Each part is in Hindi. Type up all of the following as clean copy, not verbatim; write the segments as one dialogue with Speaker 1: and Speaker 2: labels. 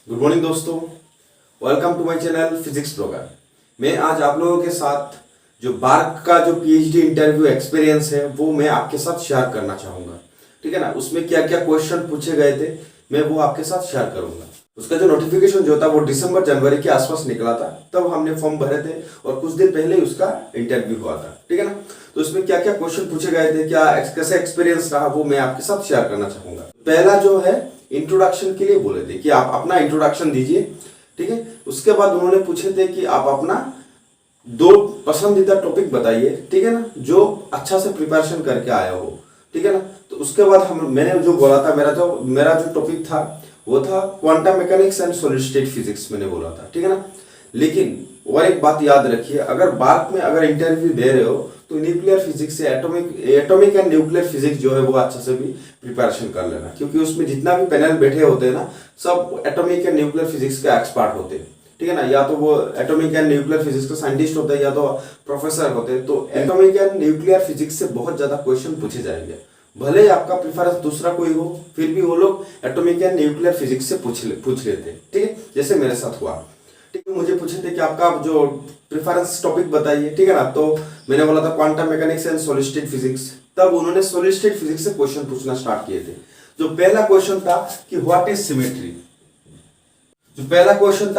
Speaker 1: गुड मॉर्निंग दोस्तों, welcome to my channel physics blogger. मैं आज आप लोगों के साथ जो बार्क का जो पीएचडी इंटरव्यू एक्सपीरियंस है वो मैं आपके साथ शेयर करना चाहूँगा। ठीक है ना, उसमें क्या क्या क्वेश्चन पूछे गए थे मैं वो आपके साथ शेयर करूँगा। उसका जो नोटिफिकेशन जो था वो दिसंबर जनवरी के आसपास निकला था, तब हमने फॉर्म भरे थे और कुछ दिन पहले ही उसका इंटरव्यू हुआ था। ठीक है ना, तो उसमें क्या क्या क्वेश्चन पूछे गए थे, क्या कैसे एक्सपीरियंस रहा, वो मैं आपके साथ शेयर करना चाहूँगा। पहला जो है इंट्रोडक्शन के लिए बोले थे कि आप अपना इंट्रोडक्शन दीजिए। ठीक है, उसके बाद उन्होंने पूछे थे कि आप अपना 2 पसंदीदा टॉपिक बताइए। ठीक है ना, जो अच्छा से प्रिपरेशन करके आया हो। ठीक है ना, तो उसके बाद मैंने जो बोला था, मेरा जो टॉपिक था वो था quantum mechanics and solid state physics, मैंने बोला था। ठीक है ना, लेकिन और एक बात याद रखिए, अगर बार्क में अगर इंटरव्यू दे रहे हो तो न्यूक्लियर फिजिक्स से एटॉमिक एंड न्यूक्लियर फिजिक्स जो है वो अच्छा से भी प्रिपरेशन कर लेना, क्योंकि उसमें जितना भी पैनल बैठे होते हैं ना, सब एटॉमिक एंड न्यूक्लियर फिजिक्स के एक्सपर्ट होते हैं। ठीक है ना, या तो वो एटॉमिक एंड न्यूक्लियर फिजिक्स के साइंटिस्ट होते हैं या तो प्रोफेसर होते हैं। तो एटॉमिक एंड न्यूक्लियर फिजिक्स से बहुत ज्यादा क्वेश्चन पूछे जाएंगे, भले ही आपका प्रेफरेंस दूसरा कोई हो, फिर भी वो लोग एटॉमिक एंड न्यूक्लियर फिजिक्स से पूछ लेते हैं। ठीक है, जैसे मेरे साथ हुआ। ठीक है, मुझे पूछे थे कि आपका जो प्रेफरेंस टॉपिक बताइए। ठीक है ना, तो मैंने बोला था quantum mechanics and solid state physics. तब उन्होंने सॉलिड स्टेट फिजिक्स से क्वेश्चन पूछना स्टार्ट किए थे। जो पहला क्वेश्चन था कि व्हाट इज सिमेट्री। जो पहला क्वेश्चन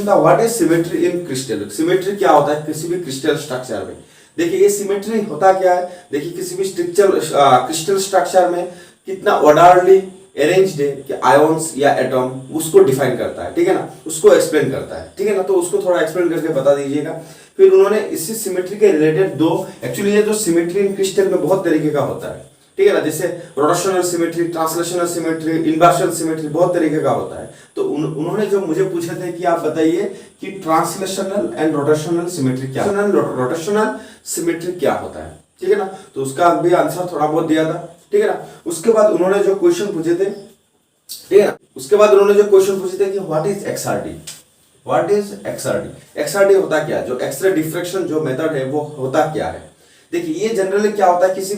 Speaker 1: था what is symmetry in crystal. Symmetry क्या होता है किसी भी क्रिस्टल स्ट्रक्चर में। देखिए ये सिमेट्री होता क्या है, देखिए किसी भी क्रिस्टल स्ट्रक्चर में कितना ऑर्डरली अरेंज्ड है कि आयंस या एटम, उसको डिफाइन करता है। ठीक है ना, उसको एक्सप्लेन करता है। ठीक है ना, तो उसको थोड़ा एक्सप्लेन करके बता दीजिएगा। फिर उन्होंने इसी सिमेट्री के रिलेटेड एक्चुअली ये जो सिमेट्री इन क्रिस्टल में बहुत तरीके का होता है। ठीक है ना, जैसे rotational symmetry, translational symmetry, inversion symmetry, बहुत तरीके का होता है। तो उन्होंने जो मुझे पूछे थे कि आप बताइए कि ट्रांसलेशनल एंड रोटेशनल सिमेट्री क्या, रोटेशनल सिमेट्री क्या होता है। ठीक है ना, तो उसका भी आंसर थोड़ा बहुत दिया था। ठीक है ना, उसके बाद उन्होंने जो क्वेश्चन पूछे थे, ठीक है ना, कि what is XRD. What is XRD, XRD होता क्या, जो एक्सरे डिफ्रैक्शन जो मेथड है वो होता क्या है। देखिए ये जनरली क्या होता है, किसी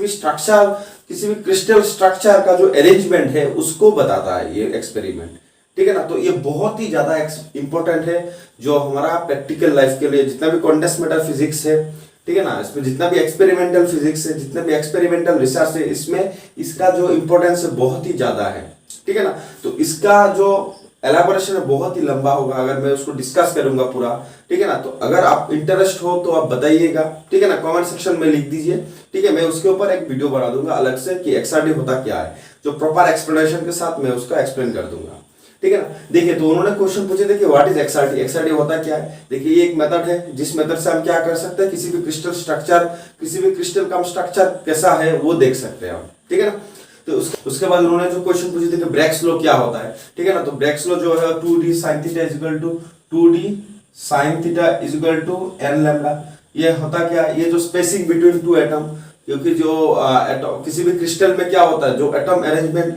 Speaker 1: भी क्रिस्टल स्ट्रक्चर का जो अरेंजमेंट है उसको बताता है ये एक्सपेरिमेंट। ठीक है ना, तो ये बहुत ही ज्यादा इंपॉर्टेंट है जो हमारा प्रैक्टिकल लाइफ के लिए, जितना भी क्वांटम मैटर फिजिक्स है, ठीक है ना, इसमें जितना भी एक्सपेरिमेंटल फिजिक्स है, जितना भी एक्सपेरिमेंटल रिसर्च है, इसमें इसका जो इंपॉर्टेंस है बहुत ही ज्यादा है। ठीक है ना, तो इसका जो एलाबोरेशन है बहुत ही लंबा होगा अगर मैं उसको डिस्कस करूंगा पूरा। ठीक है ना, तो अगर आप इंटरेस्ट हो तो आप बताइएगा। ठीक है ना, कमेंट सेक्शन में लिख दीजिए। ठीक है, मैं उसके ऊपर एक वीडियो बना दूंगा अलग से कि एक्सआरडी होता क्या है, जो प्रॉपर एक्सप्लेनेशन के साथ मैं उसका एक्सप्लेन कर दूंगा। ठीक है ना, देखिए तो उन्होंने क्वेश्चन पूछे थे कि व्हाट इज एक्सआरडी, एक्सआरडी होता क्या है। देखिए ये एक मेथड है जिस मेथड से हम क्या कर सकते हैं, किसी भी क्रिस्टल का स्ट्रक्चर कैसा है वो देख सकते हैं हम। ठीक है ना, तो उसके बाद उन्होंने जो क्वेश्चन पूछे थे कि ब्रैग्स लॉ क्या होता है। ठीक है ना, तो ब्रैग्स लॉ जो है 2d sin theta is equal to n lambda. ये होता क्या है, ये जो स्पेसिंग बिटवीन 2 एटम, क्योंकि जो किसी भी क्रिस्टल में क्या होता है, जो एटम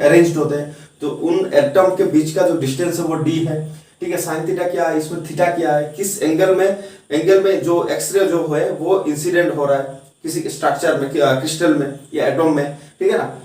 Speaker 1: अरेंज्ड होते हैं, तो उन एटम के बीच का जो डिस्टेंस है वो d है। ठीक है, साइन थीटा क्या है, इसमें थीटा क्या है, किस एंगल में जो एक्सरे जो है वो इंसिडेंट हो रहा है किसी स्ट्रक्चर में, क्रिस्टल में या एटम में। ठीक है ना,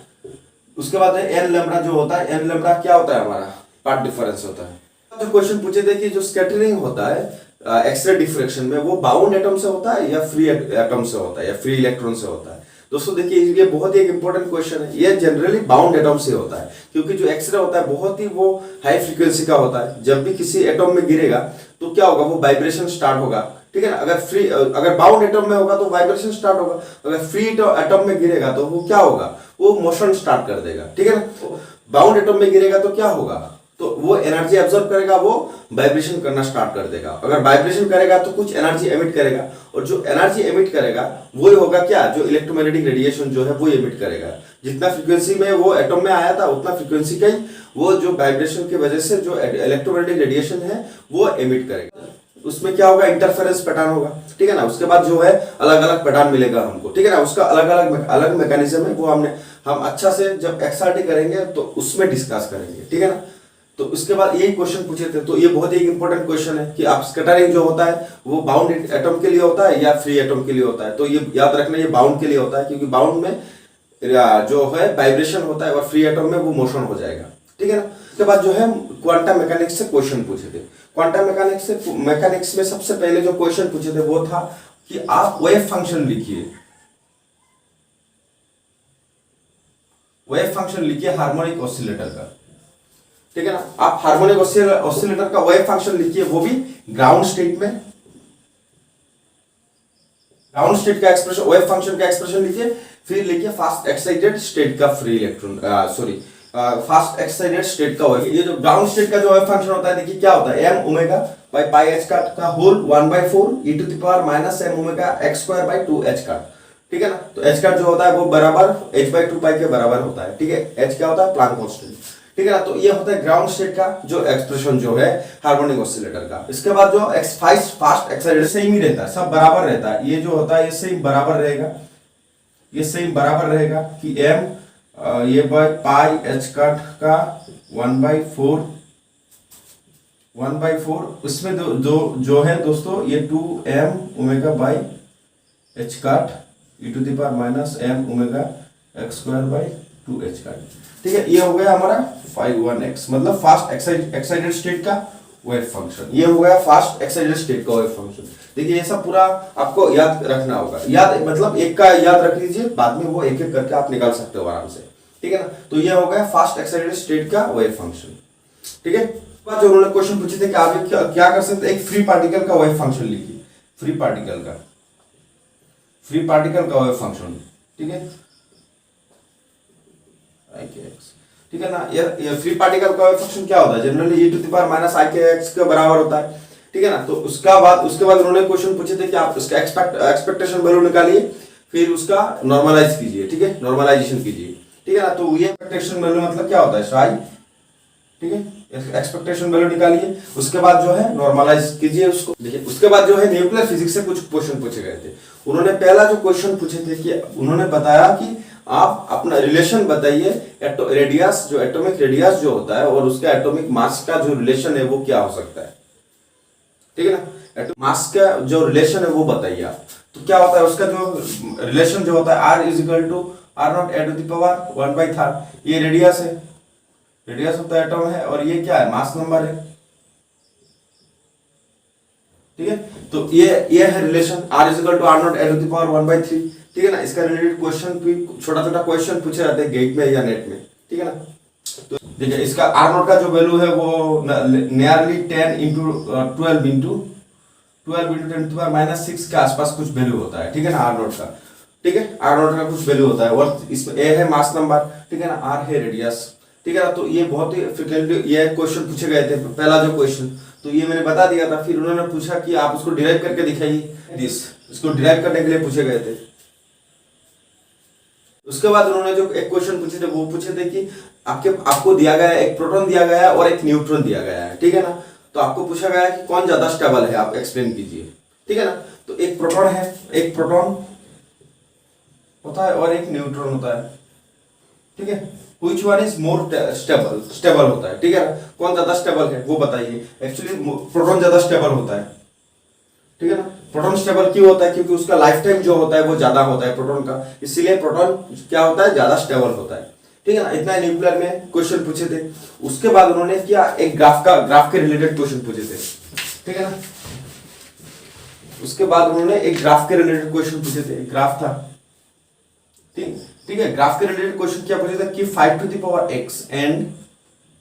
Speaker 1: उसके बाद एन लैम्डा जो होता है, एन लैम्डा क्या होता है, हमारा पार्ट डिफरेंस होता है। जो क्वेश्चन पूछे थे कि जो स्कैटरिंग होता है एक्सरे डिफ्रैक्शन में, वो बाउंड एटम से होता है या फ्री एटम से होता है या फ्री इलेक्ट्रॉन से होता है। दोस्तों देखिए ये बहुत ही एक इंपॉर्टेंट क्वेश्चन है। ये जनरली बाउंड एटम से होता है, क्योंकि जो एक्सरे होता है बहुत ही वो हाई फ्रीक्वेंसी का होता है। जब भी किसी एटम में गिरेगा तो क्या होगा, वो वाइब्रेशन स्टार्ट होगा। ठीक है ना, अगर बाउंड एटम में होगा तो वाइब्रेशन स्टार्ट होगा, अगर फ्री एटम में गिरेगा तो वो क्या होगा, वो मोशन स्टार्ट कर देगा। ठीक है ना, बाउंड एटम में गिरेगा तो क्या होगा, तो वो एनर्जी एब्जॉर्ब करेगा, वो वाइब्रेशन करना स्टार्ट कर देगा। अगर वाइब्रेशन करेगा तो कुछ एनर्जी एमिट करेगा, और जो एनर्जी एमिट करेगा वो होगा क्या, जो इलेक्ट्रोमैग्नेटिक रेडिएशन जो है वो एमिट करेगा। जितना फ्रीक्वेंसी में वो एटम में आया था उतना फ्रीक्वेंसी का ही वो जो वाइब्रेशन की वजह से जो इलेक्ट्रोमैग्नेटिक रेडिएशन है वो एमिट करेगा। उसमें क्या होगा, इंटरफेरेंस पैटर्न होगा। ठीक है ना, उसके बाद जो है अलग अलग पैटर्न मिलेगा हमको। ठीक है ना, उसका अलग मैकेनिज्म है, वो हम अच्छा से जब एक्सआरटी करेंगे तो उसमें डिस्कस करेंगे। ठीक है ना, तो उसके बाद यही क्वेश्चन पूछे थे। तो ये बहुत ही इंपॉर्टेंट क्वेश्चन है कि आप स्कैटरिंग जो होता है वो बाउंड एटम के लिए होता है या फ्री एटम के लिए होता है। तो ये याद रखना, ये बाउंड के लिए होता है, क्योंकि बाउंड में जो है वाइब्रेशन होता है और फ्री एटम में वो मोशन हो जाएगा। ठीक है ना, उसके बाद जो है क्वांटम मैकेनिक्स से क्वेश्चन पूछे थे। क्वांटम मैकेनिक्स में सबसे पहले जो क्वेश्चन पूछे थे वो था कि आप वेव फंक्शन लिखिए, वेव फंक्शन लिखिए हार्मोनिक ऑसिलेटर का, ठीक है ना। आप हार्मोनिक ऑसिलेटर का वेव फंक्शन लिखिए, वो भी ग्राउंड स्टेट में, ग्राउंड स्टेट का एक्सप्रेशन, वेव फंक्शन का एक्सप्रेशन लिखिए। फिर लिखिए फास्ट एक्साइटेड स्टेट का free electron, fast excited state का वेव। ये जो ग्राउंड स्टेट का जो वेव फंक्शन होता है, देखिए क्या होता है, M omega by pi H का whole 1/4 e to the power minus M omega x square by 2 H का, ठीक है ना। तो एच का जो होता है वो बराबर h/2 पाई के बराबर होता है, ठीक है। एच क्या होता है, प्लांक कांस्टेंट, ठीक है ना। तो ये होता है ग्राउंड स्टेट का जो एक्सप्रेशन जो है हार्मोनिक ऑसिलेटर का। इसके बाद जो फास्ट एक्साइटेड सेम ही रहता है, सब बराबर रहता है। ये जो होता है ये सेम बराबर रहेगा, ये सेम बराबर रहेगा कि m ये बाय पाई एच का 1/4 इसमें जो है दोस्तों ये 2m omega by H cut e to the power minus m omega x square by 2h cut, ठीक है। ये हो गया हमारा 5/1x, मतलब फास्ट एक्साइटेड स्टेट का वेव फंक्शन। ये हो गया फास्ट एक्साइटेड स्टेट का वेव फंक्शन। देखिए ये सब पूरा आपको याद रखना होगा, याद मतलब एक का याद रख लीजिए, बाद में वो एक एक करके आप निकाल सकते हो आराम से, ठीक है ना। तो ये हो गया फास्ट एक्साइटेड स्टेट का वेव फंक्शन, ठीक है। जो उन्होंने क्वेश्चन पूछे थे कि आप क्या कर सकते हैं, एक फ्री पार्टिकल का वेव फंक्शन लिखिए, फ्री पार्टिकल का वेव फंक्शन, ठीक है, ठीक है ना। ये फ्री पार्टिकल का वेव फंक्शन क्या होता है, generally e to the power minus i(x) के बराबर होता है, ठीक है ना। तो उसके बाद उन्होंने क्वेश्चन पूछे थे कि आप उसका एक्सपेक्टेशन वैल्यू निकालिए, फिर उसका नॉर्मलाइज कीजिए, ठीक है, नॉर्मलाइजेशन कीजिए, ठीक है ना। तो ये एक्सपेक्टेशन वैल्यू मतलब क्या होता है, साई, ठीक है, एक्सपेक्टेशन वैल्यू निकालिए, उसके बाद जो है नॉर्मलाइज कीजिए उसको। देखिए उसके बाद जो है न्यूक्लियर फिजिक्स से कुछ क्वेश्चन पूछे गए थे। उन्होंने पहला जो क्वेश्चन पूछे थे कि उन्होंने बताया कि आप अपना रिलेशन बताइए, रेडियस जो एटॉमिक रेडियस जो होता है और उसका एटॉमिक मास का जो रिलेशन है वो क्या हो सकता है, ठीक है ना। मास का जो रिलेशन है वो बताइए आप। तो क्या होता है उसका जो रिलेशन जो होता है r is equal to r0 a to the power 1/3, ये रेडियस है, रेडियस होता है एटॉम है, और ये क्या है, मास नंबर है, ठीक है। तो ये है relation r is equal to r0 a to the power 1/3, ठीक है ना। इसका रिलेटेड क्वेश्चन भी छोटा क्वेश्चन पूछे जाते हैं गेट में या नेट में, ठीक है ना। तो देखिए इसका r0 का जो वैल्यू है वो नियरली 10 इंटू 12 इंटू 10⁻⁻⁶ के आसपास कुछ वैल्यू होता है, ठीक है ना, r0 का, ठीक है, r0 का कुछ वैल्यू होता है। और इसमें a है मास नंबर, ठीक है ना, r है रेडियस, ठीक है ना। तो ये बहुत ही फ्रिक्वेंटली ये क्वेश्चन पूछे गए थे, पहला जो क्वेश्चन, तो ये मैंने बता दिया था। फिर उन्होंने पूछा कि आप उसको डिराइव करके दिखाइए, इसको डिराइव करने के लिए पूछे गए थे। उसके बाद उन्होंने जो एक क्वेश्चन पूछे थे वो पूछे थे कि आपको दिया गया है, एक प्रोटॉन दिया गया है और एक न्यूट्रॉन दिया गया है, ठीक है ना। तो आपको पूछा गया है कि कौन ज्यादा स्टेबल है, आप एक्सप्लेन कीजिए, ठीक है ना। तो एक प्रोटॉन है, एक प्रोटॉन होता है और एक न्यूट्रॉन होता है, ठीक है। Which one is more stable होता है, ठीक है ना, कौन ज्यादा स्टेबल है वो बताइए। एक्चुअली प्रोटॉन ज्यादा स्टेबल होता है, ठीक है ना। प्रोटॉन स्टेबल क्यों होता है, क्योंकि उसका लाइफ टाइम जो होता है वो ज्यादा होता है प्रोटॉन का, इसीलिए प्रोटॉन क्या होता है, ज्यादा स्टेबल होता है, ठीक है ना। इतना न्यूक्लियर में क्वेश्चन पूछे थे। उसके बाद उन्होंने क्या एक ग्राफ के रिलेटेड क्वेश्चन पूछे थे, ठीक है ना। उसके बाद उन्होंने एक ग्राफ के रिलेटेड क्वेश्चन पूछे थे, ग्राफ था, ठीक है। ग्राफ के रिलेटेड क्वेश्चन क्या पूछे थे कि 5 to the power x and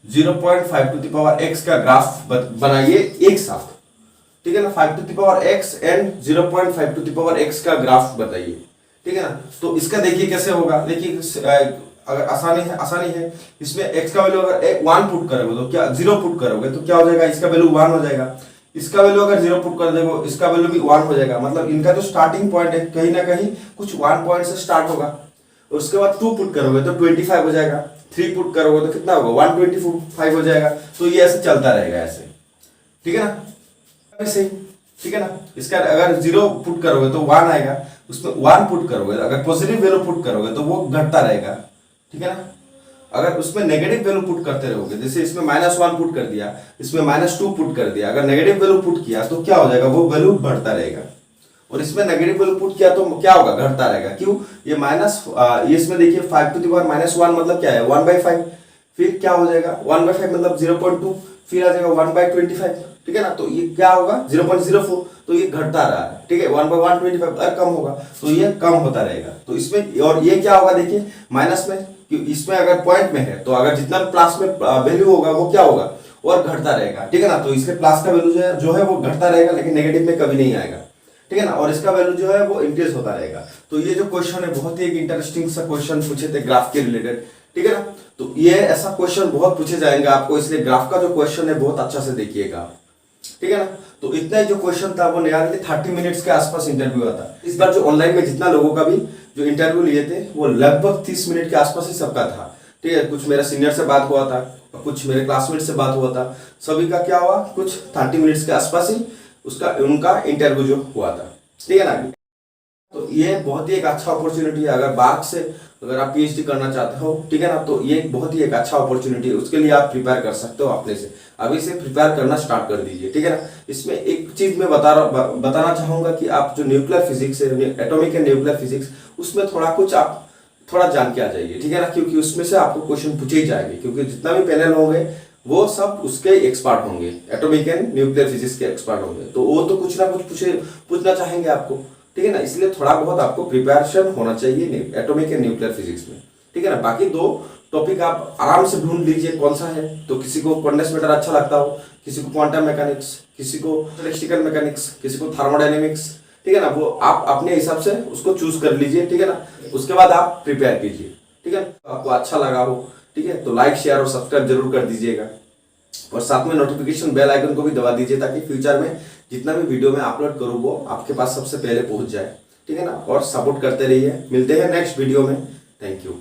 Speaker 1: 0.5 to the power x का ग्राफ बनाइए एक साथ, ठीक है ना। 5 to the power x and 0.5 to the power x का ग्राफ बताइए, ठीक है ना। तो इसका देखिए कैसे होगा, देखिए अगर आसानी है इसमें x का वैल्यू अगर 1 पुट करोगे तो क्या 0 पुट करोगे तो क्या हो जाएगा, इसका वैल्यू 1 हो जाएगा। इसका वैल्यू अगर 0 पुट कर देगा इसका वैल्यू भी 1 हो जाएगा। मतलब इनका जो स्टार्टिंग पॉइंट है कहीं ना कहीं कुछ 1 पॉइंट से स्टार्ट होगा। उसके बाद 2 पुट करोगे तो 25 हो जाएगा, 3 पुट करोगे तो कितना होगा 125 हो जाएगा। तो ये ऐसे चलता रहेगा ऐसे, ठीक है ना, ऐसे, ठीक है ना। इसका अगर 0 पुट करोगे तो 1 आएगा, उसमें 1 पुट करोगे अगर पॉजिटिव वैल्यू पुट करोगे तो वो घटता रहेगा, ठीक है ना। अगर उसमें नेगेटिव वैल्यू पुट करते रहोगे, जैसे इसमें -1 पुट कर दिया, इसमें -2 पुट कर दिया, अगर नेगेटिव वैल्यू पुट किया तो क्या हो जाएगा, वो वैल्यू बढ़ता रहेगा। और इसमें नेगेटिव वैल्यू पुट किया तो क्या होगा, घटता रहेगा। क्यों, ये इसमें देखिए 5 टू द पावर -1 मतलब क्या है 1/5, फिर क्या हो जाएगा 1/5 मतलब 0.2, फिर आ जाएगा 1/25, ठीक है ना। तो ये क्या होगा 0.04, तो ये घटता रहा है, ठीक है। 1/125 अगर कम होगा तो ये कम होता रहेगा। तो इसमें और ये क्या होगा देखिए माइनस में, कि इसमें अगर पॉइंट में है तो अगर जितना प्लस में वैल्यू होगा वो क्या होगा और घटता रहेगा, ठीक है ना। तो इसके प्लस का वैल्यू जो है वो घटता रहेगा, लेकिन नेगेटिव में कभी नहीं आएगा, ठीक है ना। और इसका वैल्यू जो है वो इंक्रीज होता रहेगा। तो ये जो क्वेश्चन है बहुत ही एक इंटरेस्टिंग सा क्वेश्चन पूछे थे ग्राफ के रिलेटेड, ठीक है ना। तो ये ऐसा क्वेश्चन बहुत पूछे जाएंगे आपको, इसलिए ग्राफ का जो क्वेश्चन है बहुत अच्छा से देखिएगा, ठीक है ना। तो इतना ही जो क्वेश्चन था वो नियर 30 मिनट्स के आसपास इंटरव्यू हुआ था। इस बार जो ऑनलाइन में जितना लोगों का भी जो इंटरव्यू लिए थे वो लगभग 30 मिनट के आसपास ही सबका था, ठीक है। कुछ मेरा सीनियर से बात हुआ था, कुछ मेरे क्लासमेट से बात हुआ था, सभी का क्या हुआ कुछ 30 मिनट्स के आसपास ही उनका इंटरव्यू जो हुआ था, ठीक है ना। तो ये बहुत ही एक अच्छा अपॉर्चुनिटी है, अगर बार्क से अगर आप पीएचडी करना चाहते हो, ठीक है ना, तो ये बहुत ही एक अच्छा अपॉर्चुनिटी है। उसके लिए आप प्रिपेयर कर सकते हो अपने से, अभी से प्रिपेयर करना स्टार्ट कर दीजिए, ठीक है ना। इसमें एक चीज मैं बताना चाहूंगा कि आप जो न्यूक्लियर फिजिक्स है, एटॉमिक एंड न्यूक्लियर फिजिक्स, उसमें थोड़ा जान के आ जाइए, ठीक है ना। क्योंकि उसमें से आपको क्वेश्चन पूछे ही जाएंगे, क्योंकि जितना भी पैनल होंगे वो सब उसके एक्सपर्ट होंगे, एटॉमिक एंड न्यूक्लियर फिजिक्स के एक्सपर्ट होंगे। तो वो तो कुछ ना कुछ पूछना चाहेंगे आपको, ठीक है ना। इसलिए थोड़ा बहुत आपको प्रिपरेशन होना चाहिए एटॉमिक एंड न्यूक्लियर फिजिक्स में, ठीक है ना। बाकी दो टॉपिक आप आराम से ढूंढ लीजिए कौन सा है। तो किसी को कंडेंस मैटर अच्छा लगता हो, किसी को क्वांटम मैकेनिक्स, किसी को इलेक्ट्रिकल मैकेनिक्स, किसी को थर्मोडायनेमिक्स, ठीक है ना। वो आप अपने हिसाब से उसको चूज कर लीजिए, ठीक है ना। उसके बाद आप प्रिपेयर कीजिए, ठीक है। आपको अच्छा लगा हो, ठीक है, तो लाइक शेयर और सब्सक्राइब जरूर कर दीजिएगा, और साथ में नोटिफिकेशन बेल आइकन को भी दबा दीजिए, ताकि फ्यूचर में जितना भी वीडियो मैं अपलोड करूँ वो आपके पास सबसे पहले पहुंच जाए, ठीक है ना। और सपोर्ट करते रहिए, मिलते हैं नेक्स्ट वीडियो में। Thank you.